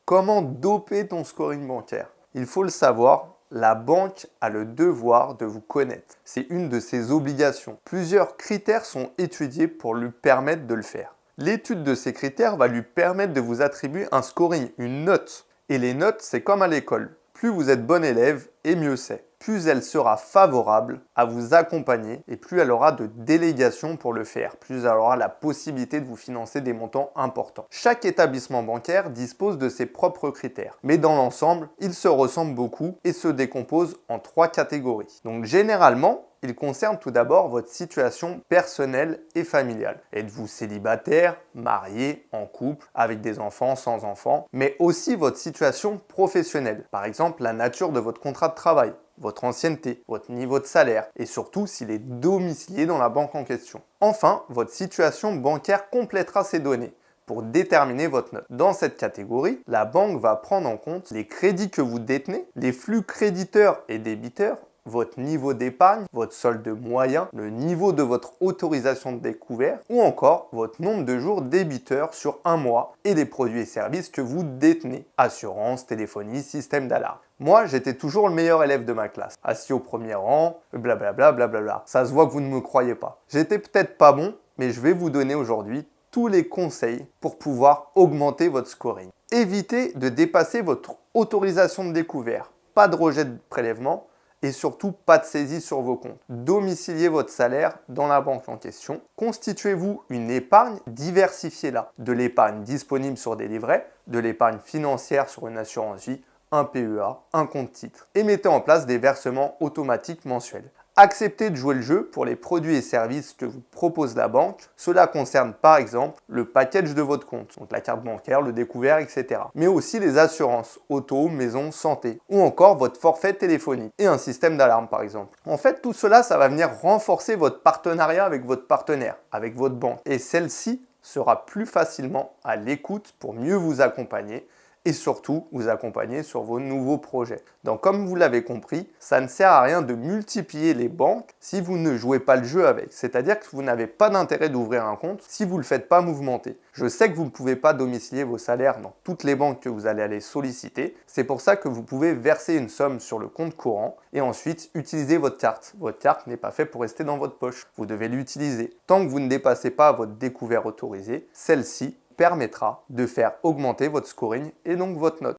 Comment doper ton scoring bancaire? Il faut le savoir, la banque a le devoir de vous connaître. C'est une de ses obligations. Plusieurs critères sont étudiés pour lui permettre de le faire. L'étude de ces critères va lui permettre de vous attribuer un scoring, une note. Et les notes, c'est comme à l'école. Plus vous êtes bon élève, et mieux c'est. Plus elle sera favorable à vous accompagner et plus elle aura de délégations pour le faire, plus elle aura la possibilité de vous financer des montants importants. Chaque établissement bancaire dispose de ses propres critères, mais dans l'ensemble, ils se ressemblent beaucoup et se décomposent en 3 catégories. Donc généralement, il concerne tout d'abord votre situation personnelle et familiale. Êtes-vous célibataire, marié, en couple, avec des enfants, sans enfants, mais aussi votre situation professionnelle. Par exemple, la nature de votre contrat de travail, votre ancienneté, votre niveau de salaire et surtout s'il est domicilié dans la banque en question. Enfin, votre situation bancaire complétera ces données pour déterminer votre note. Dans cette catégorie, la banque va prendre en compte les crédits que vous détenez, les flux créditeurs et débiteurs, votre niveau d'épargne, votre solde moyen, le niveau de votre autorisation de découvert ou encore votre nombre de jours débiteurs sur un mois et les produits et services que vous détenez, assurance, téléphonie, système d'alarme. Moi, j'étais toujours le meilleur élève de ma classe, assis au premier rang, blablabla, blablabla. Ça se voit que vous ne me croyez pas. J'étais peut-être pas bon, mais je vais vous donner aujourd'hui tous les conseils pour pouvoir augmenter votre scoring. Évitez de dépasser votre autorisation de découvert. Pas de rejet de prélèvement et surtout pas de saisie sur vos comptes. Domiciliez votre salaire dans la banque en question. Constituez-vous une épargne, diversifiez-la. De l'épargne disponible sur des livrets, de l'épargne financière sur une assurance vie, un PEA, un compte titre. Et mettez en place des versements automatiques mensuels. Acceptez de jouer le jeu pour les produits et services que vous propose la banque. Cela concerne par exemple le package de votre compte, donc la carte bancaire, le découvert, etc. Mais aussi les assurances, auto, maison, santé, ou encore votre forfait téléphonique et un système d'alarme par exemple. En fait, tout cela, ça va venir renforcer votre partenariat avec votre partenaire, avec votre banque. Et celle-ci sera plus facilement à l'écoute pour mieux vous accompagner et surtout vous accompagner sur vos nouveaux projets. Donc comme vous l'avez compris, ça ne sert à rien de multiplier les banques si vous ne jouez pas le jeu avec. C'est-à-dire que vous n'avez pas d'intérêt d'ouvrir un compte si vous ne le faites pas mouvementer. Je sais que vous ne pouvez pas domicilier vos salaires dans toutes les banques que vous allez aller solliciter. C'est pour ça que vous pouvez verser une somme sur le compte courant et ensuite utiliser votre carte. Votre carte n'est pas faite pour rester dans votre poche. Vous devez l'utiliser. Tant que vous ne dépassez pas votre découvert autorisé, celle-ci permettra de faire augmenter votre scoring et donc votre note.